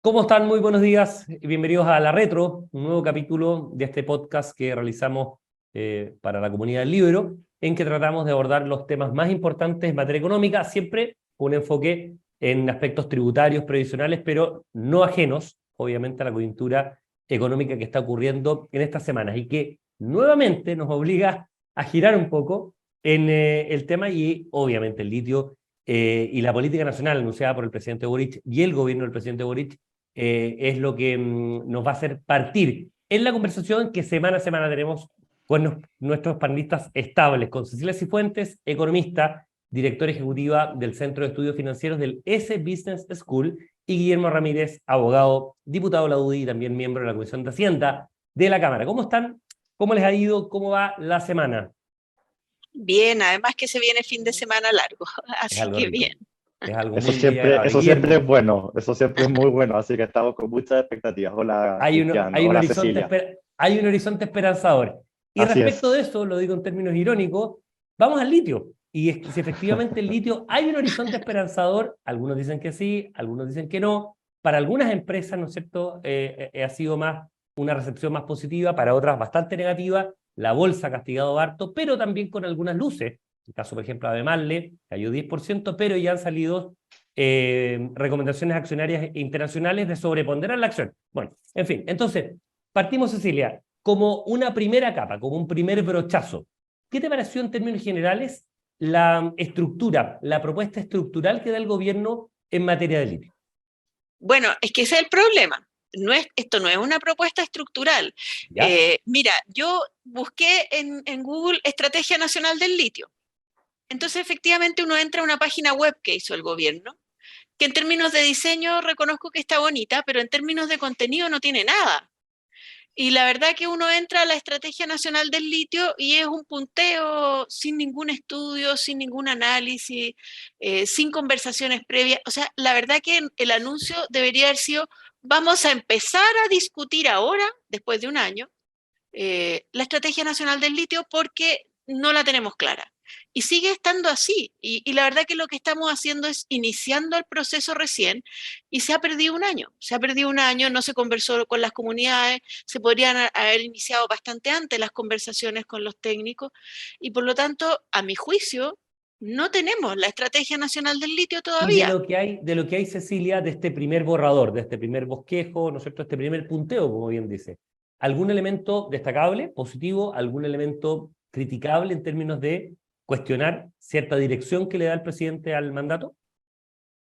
¿Cómo están? Muy buenos días. Bienvenidos a La Retro, un nuevo capítulo de este podcast que realizamos para la comunidad del libro, en que tratamos de abordar los temas más importantes en materia económica, siempre con un enfoque en aspectos tributarios, previsionales, pero no ajenos, obviamente, a la coyuntura económica que está ocurriendo en estas semanas y que nuevamente nos obliga a girar un poco en el tema y, obviamente, el litio y la política nacional anunciada por el presidente Boric y el gobierno del presidente Boric es lo que nos va a hacer partir en la conversación que semana a semana tenemos con nuestros panelistas estables, con Cecilia Cifuentes, economista, directora ejecutiva del Centro de Estudios Financieros del S Business School, y Guillermo Ramírez, abogado, diputado de la UDI y también miembro de la Comisión de Hacienda de la Cámara. ¿Cómo están? ¿Cómo les ha ido? ¿Cómo va la semana? Bien, además que se viene fin de semana largo, Es así algo que rico. bien. Es algo Eso muy, muy siempre, agradable. eso siempre es Guillermo, bueno, eso siempre es muy bueno, así que estamos con muchas expectativas. Hola Cristiano, hay un hola horizonte, Cecilia. hay un horizonte esperanzador. Y Así respecto de es. eso, lo digo en términos irónicos, vamos al litio. Y es que si efectivamente el litio hay un horizonte esperanzador, algunos dicen que sí, algunos dicen que no. Para algunas empresas, ¿no es cierto?, ha sido más una recepción más positiva, para otras bastante negativa. La bolsa ha castigado harto, pero también con algunas luces. El caso, por ejemplo, de Marle cayó 10%, pero ya han salido recomendaciones accionarias internacionales de sobreponderar la acción. Bueno, en fin, entonces, partimos, Cecilia, como una primera capa, como un primer brochazo. ¿Qué te pareció en términos generales la estructura, la propuesta estructural que da el gobierno en materia de litio? Bueno, es que ese es el problema. Esto no es una propuesta estructural. ¿Ya? Mira, yo busqué en Google Estrategia Nacional del Litio. Entonces, efectivamente, uno entra a una página web que hizo el gobierno, que en términos de diseño reconozco que está bonita, pero en términos de contenido no tiene nada. Y la verdad que uno entra a la Estrategia Nacional del Litio y es un punteo sin ningún estudio, sin ningún análisis, sin conversaciones previas. O sea, la verdad que el anuncio debería haber sido, vamos a empezar a discutir ahora, después de un año, la Estrategia Nacional del Litio porque no la tenemos clara. Y sigue estando así. Y la verdad que lo que estamos haciendo es iniciando el proceso recién y se ha perdido un año. Se ha perdido un año, no se conversó con las comunidades, se podrían haber iniciado bastante antes las conversaciones con los técnicos y por lo tanto, a mi juicio, no tenemos la Estrategia Nacional del Litio Y todavía. de lo que hay, Cecilia, de este primer borrador, de este primer bosquejo, ¿no es cierto?, este primer punteo, como bien dice. ¿Algún elemento destacable, positivo, algún elemento criticable en términos de cuestionar cierta dirección que le da el presidente al mandato?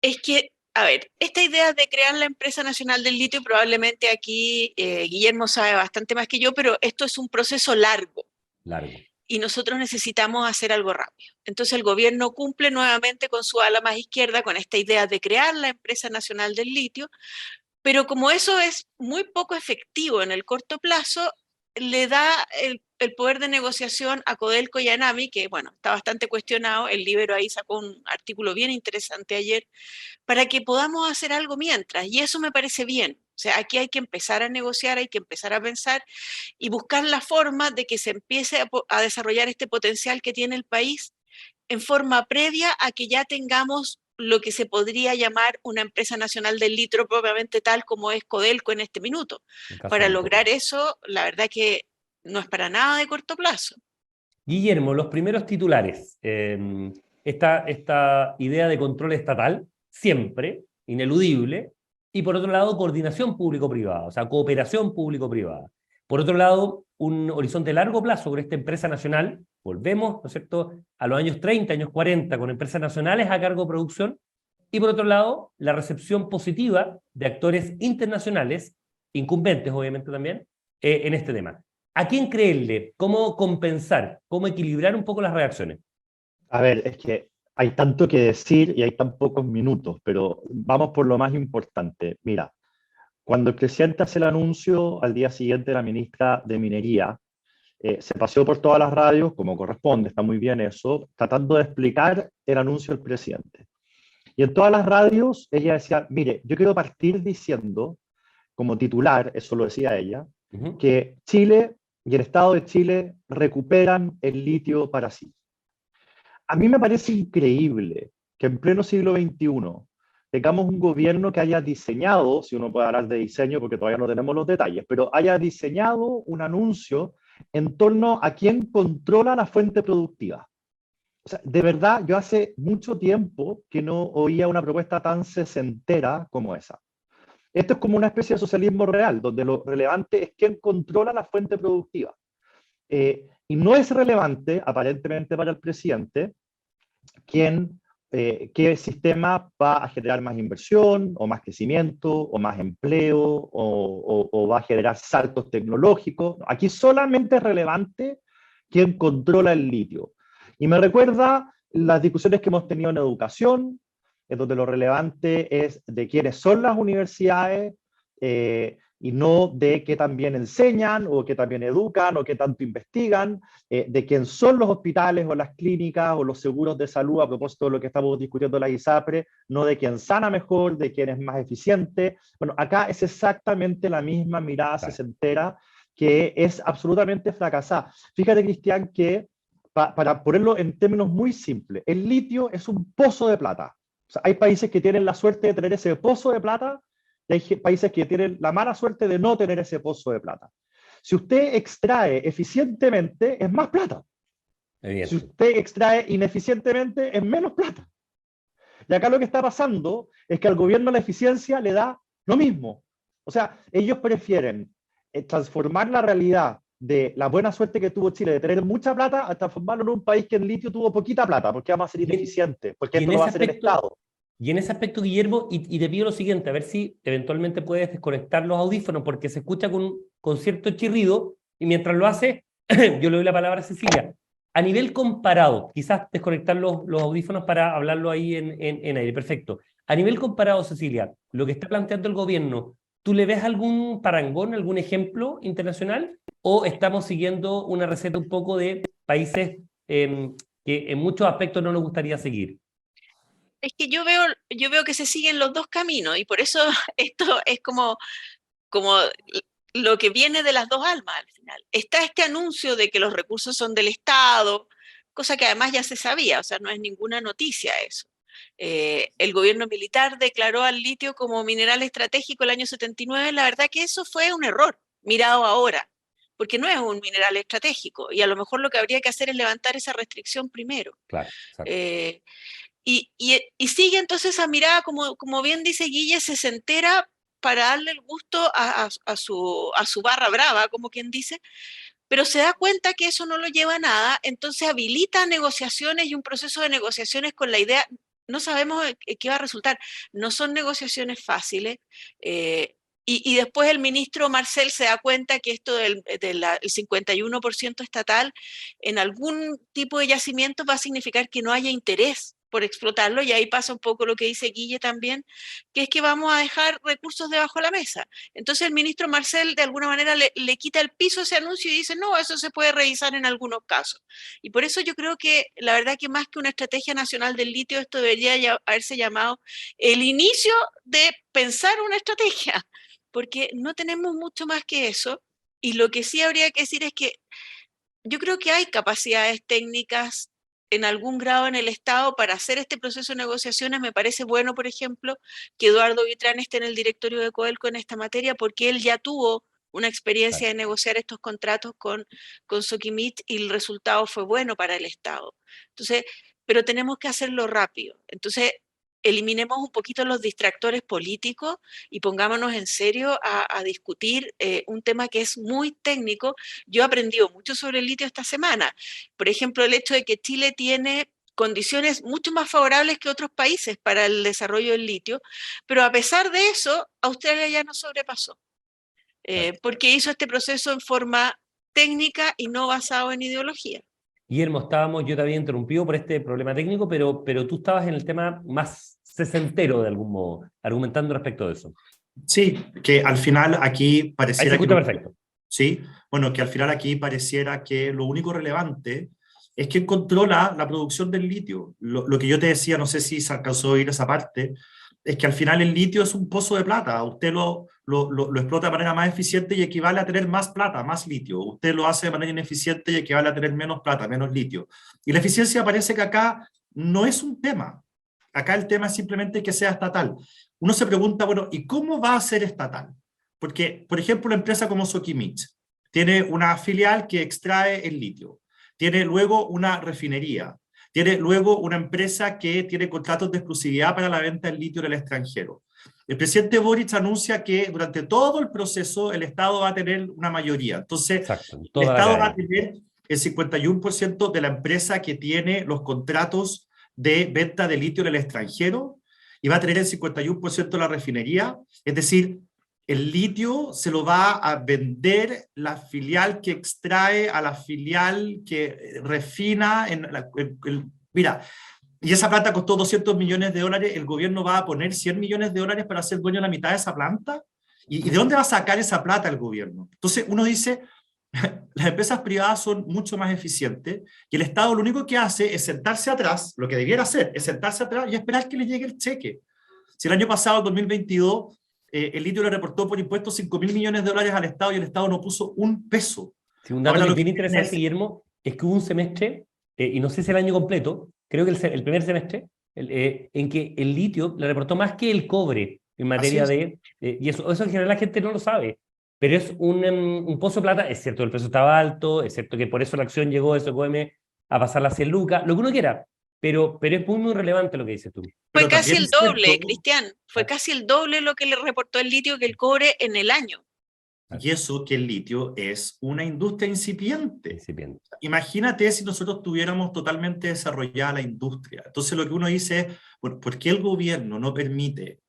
Es que, a ver, esta idea de crear la empresa nacional del litio, probablemente aquí Guillermo sabe bastante más que yo, pero esto es un proceso largo Largo. y nosotros necesitamos hacer algo rápido. Entonces el gobierno cumple nuevamente con su ala más izquierda, con esta idea de crear la empresa nacional del litio, pero como eso es muy poco efectivo en el corto plazo, le da el poder de negociación a Codelco y a Enami, que bueno, está bastante cuestionado. El Libero ahí sacó un artículo bien interesante ayer, para que podamos hacer algo mientras. Y eso me parece bien. O sea, aquí hay que empezar a negociar, hay que empezar a pensar y buscar la forma de que se empiece a desarrollar este potencial que tiene el país en forma previa a que ya tengamos lo que se podría llamar una empresa nacional del litro propiamente tal como es Codelco en este minuto. En caso Para de litio. lograr eso, la verdad que no es para nada de corto plazo. Guillermo, los primeros titulares. Esta idea de control estatal, siempre, ineludible, y por otro lado, coordinación público-privada, o sea, cooperación público-privada. Por otro lado, un horizonte a largo plazo con esta empresa nacional, volvemos, ¿no es cierto?, a los años 30, años 40, con empresas nacionales a cargo de producción, y por otro lado, la recepción positiva de actores internacionales, incumbentes obviamente también, en este tema. ¿A quién creerle? ¿Cómo compensar? ¿Cómo equilibrar un poco las reacciones? A ver, es que hay tanto que decir y hay tan pocos minutos, pero vamos por lo más importante. Mira, cuando el presidente hace el anuncio, al día siguiente la ministra de Minería se paseó por todas las radios, como corresponde, está muy bien eso, tratando de explicar el anuncio del presidente. Y en todas las radios ella decía, mire, yo quiero partir diciendo, como titular, eso lo decía ella, Uh-huh. que Chile y el Estado de Chile recuperan el litio para sí. A mí me parece increíble que en pleno siglo XXI, tengamos un gobierno que haya diseñado, si uno puede hablar de diseño porque todavía no tenemos los detalles, pero haya diseñado un anuncio en torno a quién controla la fuente productiva. O sea, de verdad, yo hace mucho tiempo que no oía una propuesta tan sesentera como esa. Esto es como una especie de socialismo real, donde lo relevante es quién controla la fuente productiva. Y no es relevante, aparentemente para el presidente, qué sistema va a generar más inversión, o más crecimiento, o más empleo, o va a generar saltos tecnológicos. Aquí solamente es relevante quién controla el litio. Y me recuerda las discusiones que hemos tenido en educación, en donde lo relevante es de quiénes son las universidades, y no de qué también enseñan, o qué también educan, o qué tanto investigan, de quién son los hospitales, o las clínicas, o los seguros de salud, a propósito de lo que estamos discutiendo en la ISAPRE, no de quién sana mejor, de quién es más eficiente. Bueno, acá es exactamente la misma mirada sesentera, que es absolutamente fracasada. Fíjate, Cristian, que para ponerlo en términos muy simples, el litio es un pozo de plata. O sea, hay países que tienen la suerte de tener ese pozo de plata, y hay países que tienen la mala suerte de no tener ese pozo de plata. Si usted extrae eficientemente, es más plata. Si usted extrae ineficientemente, es menos plata. Y acá lo que está pasando es que al gobierno la eficiencia le da lo mismo. O sea, ellos prefieren transformar la realidad de la buena suerte que tuvo Chile de tener mucha plata a transformarlo en un país que en litio tuvo poquita plata, porque vamos a ser ineficientes, porque esto lo va a hacer el Estado. Y en ese aspecto, Guillermo, y te pido lo siguiente, a ver si eventualmente puedes desconectar los audífonos, porque se escucha con cierto chirrido, y mientras lo hace, yo le doy la palabra a Cecilia. A nivel comparado, quizás desconectar los audífonos para hablarlo ahí en aire, perfecto. A nivel comparado, Cecilia, lo que está planteando el gobierno, ¿tú le ves algún parangón, algún ejemplo internacional? ¿O estamos siguiendo una receta un poco de países que en muchos aspectos no nos gustaría seguir? Es que yo veo que se siguen los dos caminos y por eso esto es como lo que viene de las dos almas al final. Está este anuncio de que los recursos son del Estado, cosa que además ya se sabía, o sea, no es ninguna noticia eso. El gobierno militar declaró al litio como mineral estratégico el año 79, la verdad que eso fue un error, mirado ahora, porque no es un mineral estratégico y a lo mejor lo que habría que hacer es levantar esa restricción primero. Claro, y sigue entonces esa mirada, como bien dice Guille, se entera para darle el gusto a su barra brava, como quien dice, pero se da cuenta que eso no lo lleva a nada, entonces habilita negociaciones y un proceso de negociaciones con la idea, no sabemos qué va a resultar, no son negociaciones fáciles, y después el ministro Marcel se da cuenta que esto del 51% estatal en algún tipo de yacimiento va a significar que no haya interés por explotarlo, y ahí pasa un poco lo que dice Guille también, que es que vamos a dejar recursos debajo de la mesa. Entonces el ministro Marcel de alguna manera le quita el piso a ese anuncio y dice, no, eso se puede revisar en algunos casos. Y por eso yo creo que la verdad que más que una estrategia nacional del litio, esto debería haberse llamado el inicio de pensar una estrategia, porque no tenemos mucho más que eso. Y lo que sí habría que decir es que yo creo que hay capacidades técnicas en algún grado en el Estado para hacer este proceso de negociaciones. Me parece bueno, por ejemplo, que Eduardo Vitrán esté en el directorio de Codelco en esta materia, porque él ya tuvo una experiencia de negociar estos contratos con Soquimich y el resultado fue bueno para el Estado. Entonces, pero tenemos que hacerlo rápido. Entonces, eliminemos un poquito los distractores políticos y pongámonos en serio a discutir un tema que es muy técnico. Yo he aprendido mucho sobre el litio esta semana. Por ejemplo, el hecho de que Chile tiene condiciones mucho más favorables que otros países para el desarrollo del litio, pero a pesar de eso, Australia ya nos sobrepasó, porque hizo este proceso en forma técnica y no basado en ideología. Guillermo, yo te había interrumpido por este problema técnico, pero tú estabas en el tema más sesentero de algún modo, argumentando respecto de eso. Sí, que al final aquí pareciera... Ahí se escucha perfecto. Sí, bueno, que al final aquí pareciera que lo único relevante es quién controla la producción del litio. Lo que yo te decía, no sé si se alcanzó a oír esa parte, es que al final el litio es un pozo de plata. Usted lo explota de manera más eficiente y equivale a tener más plata, más litio. Usted lo hace de manera ineficiente y equivale a tener menos plata, menos litio. Y la eficiencia parece que acá no es un tema. Acá el tema es simplemente que sea estatal. Uno se pregunta, bueno, ¿y cómo va a ser estatal? Porque, por ejemplo, una empresa como Sokimich tiene una filial que extrae el litio, tiene luego una refinería, tiene luego una empresa que tiene contratos de exclusividad para la venta del litio en el extranjero. El presidente Boric anuncia que durante todo el proceso el Estado va a tener una mayoría. Entonces, Exacto, en el toda la Estado va cadena. a tener el 51% de la empresa que tiene los contratos de venta de litio en el extranjero y va a tener el 51% de la refinería. Es decir, el litio se lo va a vender la filial que extrae a la filial que refina. Mira, y esa planta costó $200 millones, el gobierno va a poner $100 millones para ser dueño de la mitad de esa planta. ¿Y de dónde va a sacar esa plata el gobierno? Entonces uno dice, las empresas privadas son mucho más eficientes y el Estado lo único que hace es sentarse atrás, lo que debiera hacer es sentarse atrás y esperar que le llegue el cheque. Si el año pasado, 2022, el litio le reportó por impuestos $5.000 millones al Estado y el Estado no puso un peso. Sí, un dato Ahora que lo es bien que interesante, es, Guillermo, es que hubo un semestre, y no sé si el año completo, creo que el primer semestre, en que el litio le reportó más que el cobre en así materia es. de... y eso en general la gente no lo sabe, pero es un pozo de plata. Es cierto, el precio estaba alto, es cierto que por eso la acción llegó de SOCOM a pasar las 100 lucas, lo que uno quiera, pero es muy, muy relevante lo que dices tú. Fue Pero casi también el es cierto, doble, Cristian. Fue casi el doble lo que le reportó el litio que el cobre en el año. y eso que el litio es una industria incipiente. Incipiente. Imagínate si nosotros tuviéramos totalmente desarrollada la industria. Entonces lo que uno dice es, bueno, ¿por qué el gobierno no permite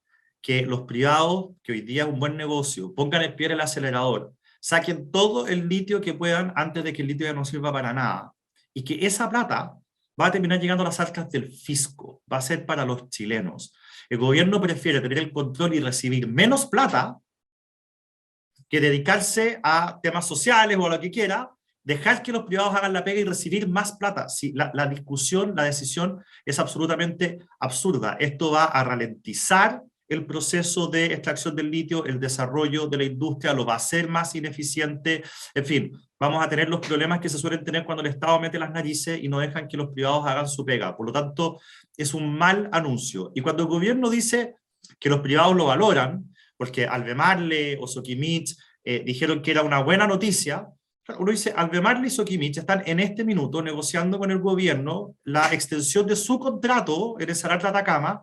que los privados, que hoy día es un buen negocio, pongan el pie en el acelerador, saquen todo el litio que puedan antes de que el litio ya no sirva para nada? Y que esa plata va a terminar llegando a las arcas del fisco, va a ser para los chilenos. El gobierno prefiere tener el control y recibir menos plata que dedicarse a temas sociales o a lo que quiera, dejar que los privados hagan la pega y recibir más plata. Sí, la discusión, la decisión es absolutamente absurda. Esto va a ralentizar el proceso de extracción del litio, el desarrollo de la industria, lo va a hacer más ineficiente. En fin, vamos a tener los problemas que se suelen tener cuando el Estado mete las narices y no dejan que los privados hagan su pega. Por lo tanto, es un mal anuncio. Y cuando el gobierno dice que los privados lo valoran, porque Albemarle o Sokimich dijeron que era una buena noticia, uno dice, Albemarle y Sokimich están en este minuto negociando con el gobierno la extensión de su contrato en el Salar de Atacama.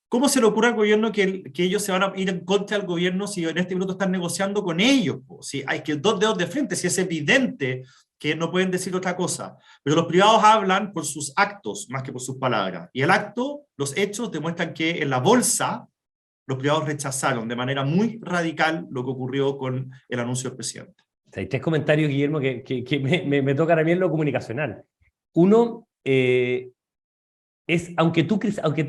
¿Cómo se le ocurre al gobierno que ellos se van a ir en contra del gobierno si en este minuto están negociando con ellos? Si hay que dos dedos de frente, si es evidente que no pueden decir otra cosa. Pero los privados hablan por sus actos más que por sus palabras. Y el acto, los hechos, demuestran que en la bolsa los privados rechazaron de manera muy radical lo que ocurrió con el anuncio del presidente. Hay tres comentarios, Guillermo, que me tocan a mí en lo comunicacional. Uno, es, aunque tú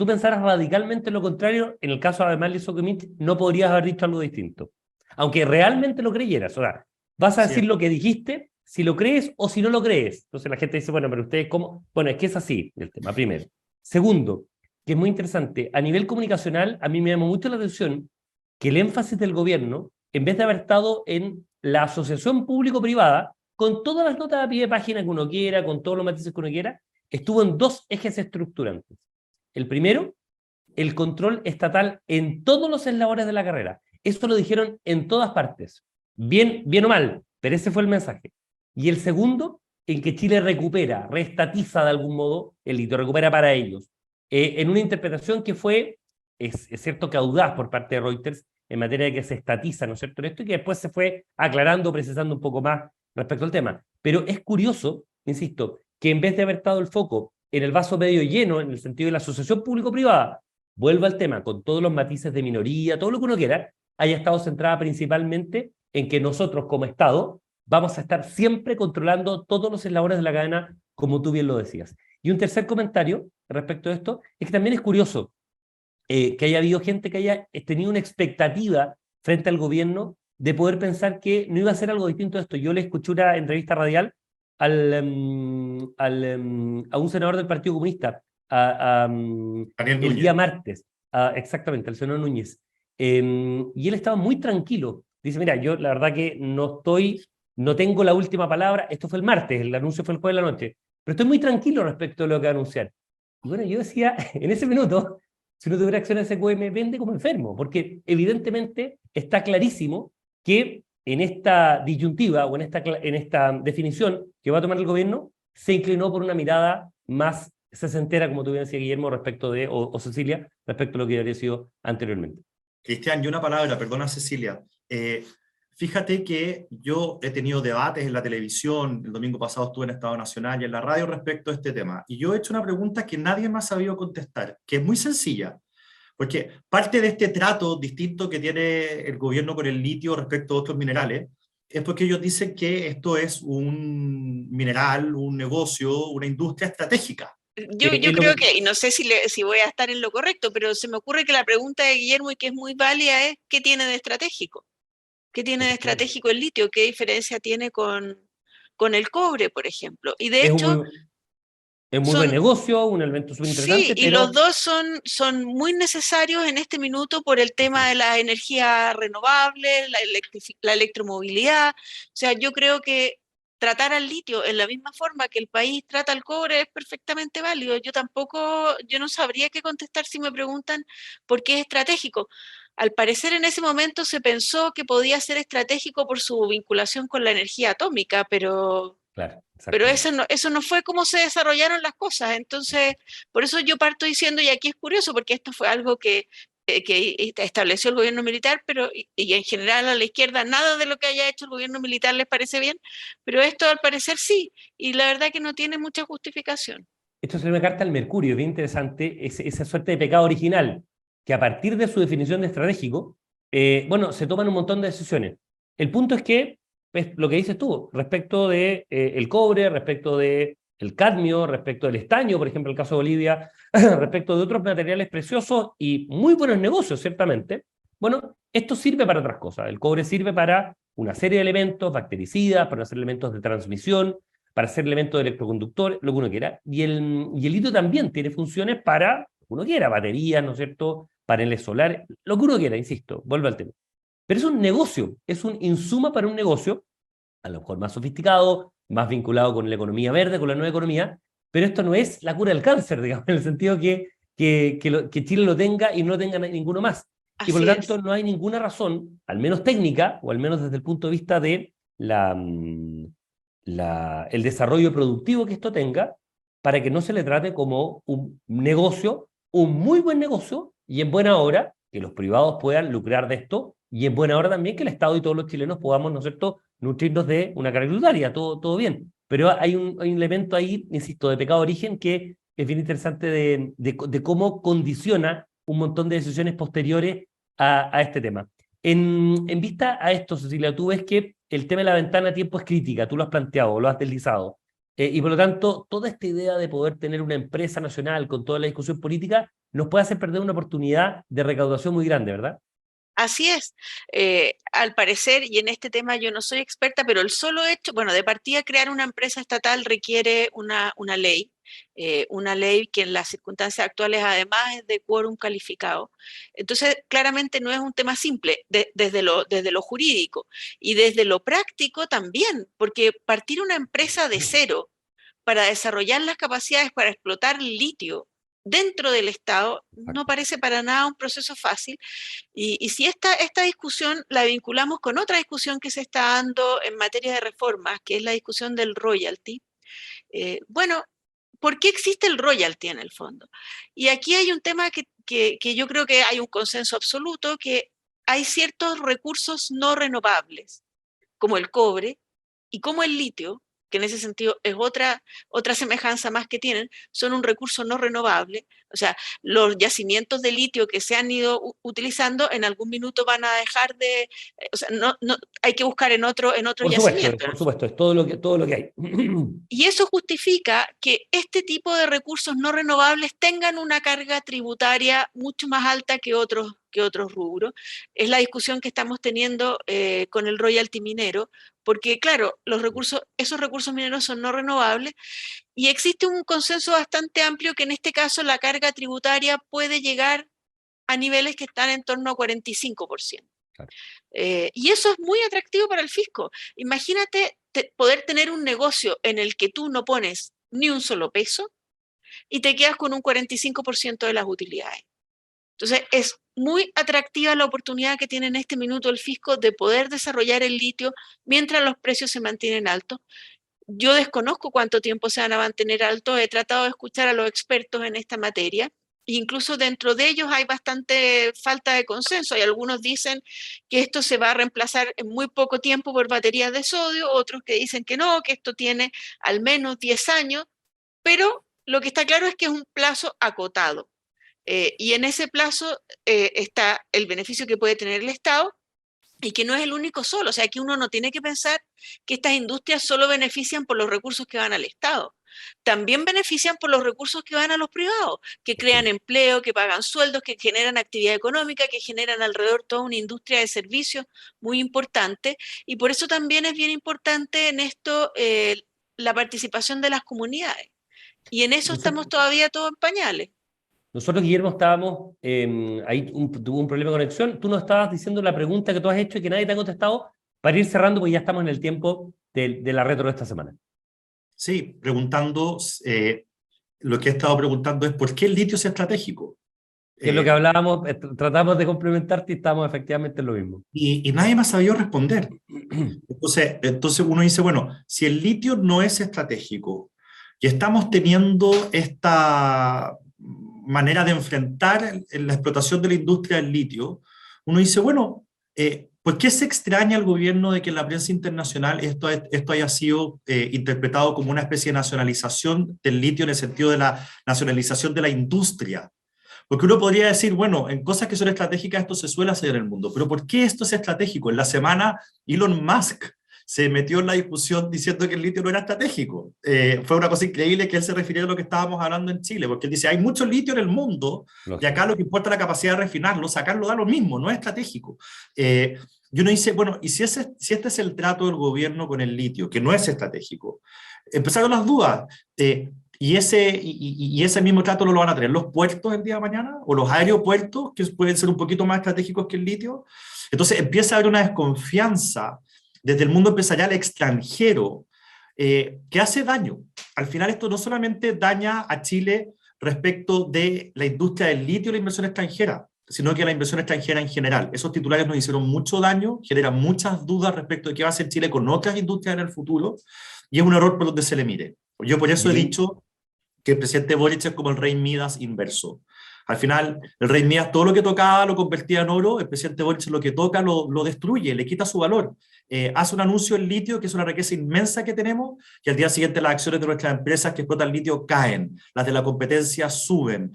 pensaras radicalmente lo contrario, en el caso de Albemarle y Sokimich, no podrías haber dicho algo distinto. Aunque realmente lo creyeras. O sea, vas a decir Cierto. lo que dijiste, si lo crees o si no lo crees. Entonces la gente dice, bueno, pero ustedes, ¿cómo? Bueno, es que es así el tema, primero. Segundo, que es muy interesante, a nivel comunicacional, a mí me llamó mucho la atención que el énfasis del gobierno, en vez de haber estado en la asociación público-privada, con todas las notas a pie de página que uno quiera, con todos los matices que uno quiera, estuvo en dos ejes estructurantes. El primero, el control estatal en todos los eslabones de la carrera. Esto lo dijeron en todas partes, bien o mal, pero ese fue el mensaje. Y el segundo, en que Chile recupera, reestatiza de algún modo el litio, recupera para ellos, en una interpretación que fue, es cierto que audaz por parte de Reuters, en materia de que se estatiza, ¿no es cierto?, esto, y que después se fue aclarando, precisando un poco más respecto al tema. Pero es curioso, insisto, que en vez de haber estado el foco en el vaso medio lleno, en el sentido de la asociación público-privada, vuelva al tema con todos los matices de minoría, todo lo que uno quiera, haya estado centrada principalmente en que nosotros como Estado vamos a estar siempre controlando todos los eslabones de la cadena, como tú bien lo decías. Y un tercer comentario respecto a esto es que también es curioso que haya habido gente que haya tenido una expectativa frente al gobierno de poder pensar que no iba a ser algo distinto a esto. Yo le escuché una entrevista radial a un senador del Partido Comunista, el día martes, exactamente, el senador Núñez, y él estaba muy tranquilo. Dice, mira, yo la verdad que no tengo la última palabra, esto fue el martes, el anuncio fue el jueves de la noche, pero estoy muy tranquilo respecto a lo que va a anunciar. Y bueno, yo decía, en ese minuto, si no tuviera acciones SQM, vende como enfermo, porque evidentemente está clarísimo que en esta disyuntiva o en esta definición que va a tomar el gobierno, se inclinó por una mirada más sesentera, como tú bien decías, Guillermo, respecto de, o Cecilia, respecto a lo que habría sido anteriormente. Cristian, y una palabra, perdona Cecilia. Fíjate que yo he tenido debates en la televisión, el domingo pasado estuve en Estado Nacional y en la radio respecto a este tema, y yo he hecho una pregunta que nadie me ha sabido contestar, que es muy sencilla, porque parte de este trato distinto que tiene el gobierno con el litio respecto a otros minerales, es porque ellos dicen que esto es un mineral, un negocio, una industria estratégica. Yo creo que, y no sé si voy a estar en lo correcto, pero se me ocurre que la pregunta de Guillermo, y que es muy válida, es ¿qué tiene de estratégico? ¿Qué tiene de estratégico el litio? ¿Qué diferencia tiene con el cobre, por ejemplo? Y de Es hecho, es muy buen negocio, un elemento súper sí, interesante, y los pero dos son muy necesarios en este minuto por el tema de la energía renovable, la electromovilidad. O sea, yo creo que tratar al litio en la misma forma que el país trata al cobre es perfectamente válido. Yo no sabría qué contestar si me preguntan por qué es estratégico. Al parecer en ese momento se pensó que podía ser estratégico por su vinculación con la energía atómica, claro, pero exactamente. eso no fue como se desarrollaron las cosas. Entonces, por eso yo parto diciendo, y aquí es curioso, porque esto fue algo que estableció el gobierno militar, pero y en general a la izquierda nada de lo que haya hecho el gobierno militar les parece bien, pero esto al parecer sí, y la verdad que no tiene mucha justificación. Esto sería una carta al Mercurio, es bien interesante, esa suerte de pecado original, que a partir de su definición de estratégico, bueno, se toman un montón de decisiones. El punto es que, es lo que dices tú, respecto de el cobre, respecto de el cadmio, respecto del estaño, por ejemplo, el caso de Bolivia, respecto de otros materiales preciosos y muy buenos negocios, ciertamente, bueno, esto sirve para otras cosas. El cobre sirve para una serie de elementos, bactericidas, para hacer elementos de transmisión, para hacer elementos de electroconductores, lo que uno quiera. Y el litio también tiene funciones para lo que uno quiera, baterías, ¿no es cierto?, paneles solares, lo que uno quiera, insisto, vuelvo al tema. Pero es un negocio, es un insumo para un negocio, a lo mejor más sofisticado, más vinculado con la economía verde, con la nueva economía, pero esto no es la cura del cáncer, digamos, en el sentido que Chile lo tenga y no lo tenga ninguno más. Y por lo Así tanto es. no hay ninguna razón, al menos técnica, o al menos desde el punto de vista de el desarrollo productivo que esto tenga, para que no se le trate como un negocio, un muy buen negocio, y en buena hora, que los privados puedan lucrar de esto, y en buena hora también que el Estado y todos los chilenos podamos, ¿no es cierto?, nutrirnos de una carga tributaria, todo bien. Pero hay un elemento ahí, insisto, de pecado de origen que es bien interesante de cómo condiciona un montón de decisiones posteriores a este tema. En vista a esto, Cecilia, tú ves que el tema de la ventana a tiempo es crítica, tú lo has planteado, lo has deslizado, y por lo tanto, toda esta idea de poder tener una empresa nacional con toda la discusión política nos puede hacer perder una oportunidad de recaudación muy grande, ¿verdad? Así es. Al parecer, y en este tema yo no soy experta, pero el solo hecho, bueno, de partida crear una empresa estatal requiere una ley que en las circunstancias actuales además es de quórum calificado. Entonces, claramente no es un tema simple desde lo jurídico y desde lo práctico también, porque partir una empresa de cero para desarrollar las capacidades para explotar el litio dentro del Estado no parece para nada un proceso fácil. Y si esta discusión la vinculamos con otra discusión que se está dando en materia de reformas, que es la discusión del royalty, bueno, ¿por qué existe el royalty en el fondo? Y aquí hay un tema que yo creo que hay un consenso absoluto, que hay ciertos recursos no renovables, como el cobre y como el litio, que en ese sentido es otra semejanza más que tienen, son un recurso no renovable. O sea, los yacimientos de litio que se han ido utilizando en algún minuto van a dejar o sea, hay que buscar en otro yacimiento. Por supuesto, es todo lo que hay. Y eso justifica que este tipo de recursos no renovables tengan una carga tributaria mucho más alta que otros rubros. Es la discusión que estamos teniendo con el royalty minero, porque claro, esos recursos mineros son no renovables y existe un consenso bastante amplio que en este caso la carga tributaria puede llegar a niveles que están en torno a 45%. Claro. Y eso es muy atractivo para el fisco. Imagínate poder tener un negocio en el que tú no pones ni un solo peso y te quedas con un 45% de las utilidades. Entonces, es muy atractiva la oportunidad que tiene en este minuto el fisco de poder desarrollar el litio mientras los precios se mantienen altos. Yo desconozco cuánto tiempo se van a mantener altos, he tratado de escuchar a los expertos en esta materia, e incluso dentro de ellos hay bastante falta de consenso. Hay algunos dicen que esto se va a reemplazar en muy poco tiempo por baterías de sodio, otros que dicen que no, que esto tiene al menos 10 años, pero lo que está claro es que es un plazo acotado. Y en ese plazo está el beneficio que puede tener el Estado y que no es el único solo. O sea, que uno no tiene que pensar que estas industrias solo benefician por los recursos que van al Estado. También benefician por los recursos que van a los privados, que crean empleo, que pagan sueldos, que generan actividad económica, que generan alrededor toda una industria de servicios muy importante. Y por eso también es bien importante en esto la participación de las comunidades. Y en eso estamos todavía todos en pañales. Nosotros, Guillermo, estábamos, ahí tuvo un problema de conexión, tú nos estabas diciendo la pregunta que tú has hecho y que nadie te ha contestado, para ir cerrando porque ya estamos en el tiempo de la retro de esta semana. Sí, preguntando, lo que he estado preguntando es ¿por qué el litio es estratégico? Que es lo que hablábamos, tratamos de complementarte y estamos efectivamente en lo mismo. Y nadie me ha sabido responder. Entonces uno dice, bueno, si el litio no es estratégico y estamos teniendo esta manera de enfrentar la explotación de la industria del litio, uno dice, bueno, ¿por qué se extraña al gobierno de que en la prensa internacional esto haya sido interpretado como una especie de nacionalización del litio en el sentido de la nacionalización de la industria? Porque uno podría decir, bueno, en cosas que son estratégicas esto se suele hacer en el mundo, pero ¿por qué esto es estratégico? En la semana Elon Musk se metió en la discusión diciendo que el litio no era estratégico. Fue una cosa increíble que él se refirió a lo que estábamos hablando en Chile, porque él dice, hay mucho litio en el mundo, y acá lo que importa es la capacidad de refinarlo, sacarlo da lo mismo, no es estratégico. Y uno dice, bueno, ¿y si este es el trato del gobierno con el litio, que no es estratégico? Empezaron las dudas. Y ese mismo trato no lo van a tener los puertos el día de mañana, o los aeropuertos, que pueden ser un poquito más estratégicos que el litio. Entonces empieza a haber una desconfianza desde el mundo empresarial extranjero, que hace daño. Al final esto no solamente daña a Chile respecto de la industria del litio y la inversión extranjera, sino que la inversión extranjera en general. Esos titulares nos hicieron mucho daño, generan muchas dudas respecto de qué va a hacer Chile con otras industrias en el futuro, y es un error por donde se le mire. Yo por eso he dicho que el presidente Boric es como el rey Midas inverso. Al final, el rey Midas todo lo que tocaba lo convertía en oro, el presidente Boric lo que toca lo destruye, le quita su valor. Hace un anuncio en litio, que es una riqueza inmensa que tenemos, y al día siguiente las acciones de nuestras empresas que explotan litio caen, las de la competencia suben,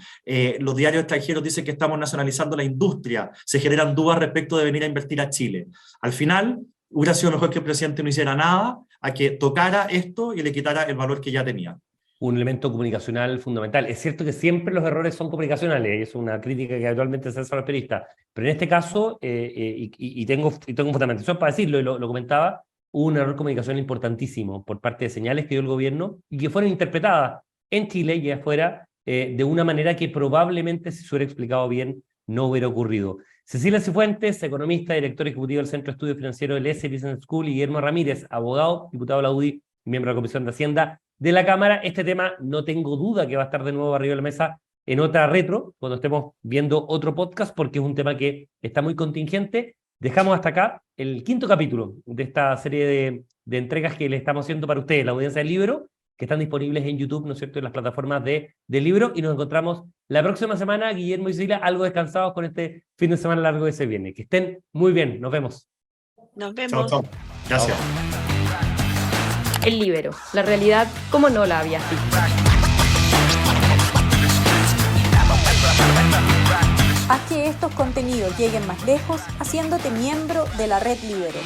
los diarios extranjeros dicen que estamos nacionalizando la industria, se generan dudas respecto de venir a invertir a Chile. Al final, hubiera sido mejor que el presidente no hiciera nada, a que tocara esto y le quitara el valor que ya tenía. Un elemento comunicacional fundamental. Es cierto que siempre los errores son comunicacionales, es una crítica que habitualmente se hace a los periodistas, pero en este caso, y tengo fundamentación para decirlo, y lo comentaba, hubo un error comunicacional importantísimo por parte de señales que dio el gobierno y que fueron interpretadas en Chile y afuera de una manera que probablemente, si se hubiera explicado bien, no hubiera ocurrido. Cecilia Cifuentes, economista, director ejecutivo del Centro de Estudios Financieros del ESE Business School, y Guillermo Ramírez, abogado, diputado de la UDI, miembro de la Comisión de Hacienda de la Cámara. Este tema no tengo duda que va a estar de nuevo arriba de la mesa en otra retro, cuando estemos viendo otro podcast, porque es un tema que está muy contingente. Dejamos hasta acá el 5º capítulo de esta serie de entregas que le estamos haciendo para ustedes, la audiencia del libro, que están disponibles en YouTube, ¿no es cierto?, en las plataformas del libro, y nos encontramos la próxima semana, Guillermo y Cecilia, algo descansados con este fin de semana largo de ese viernes. Que estén muy bien, nos vemos. Nos vemos. Chao, chao. Gracias. El Libero, la realidad como no la habías visto. Haz que estos contenidos lleguen más lejos haciéndote miembro de la Red Libero.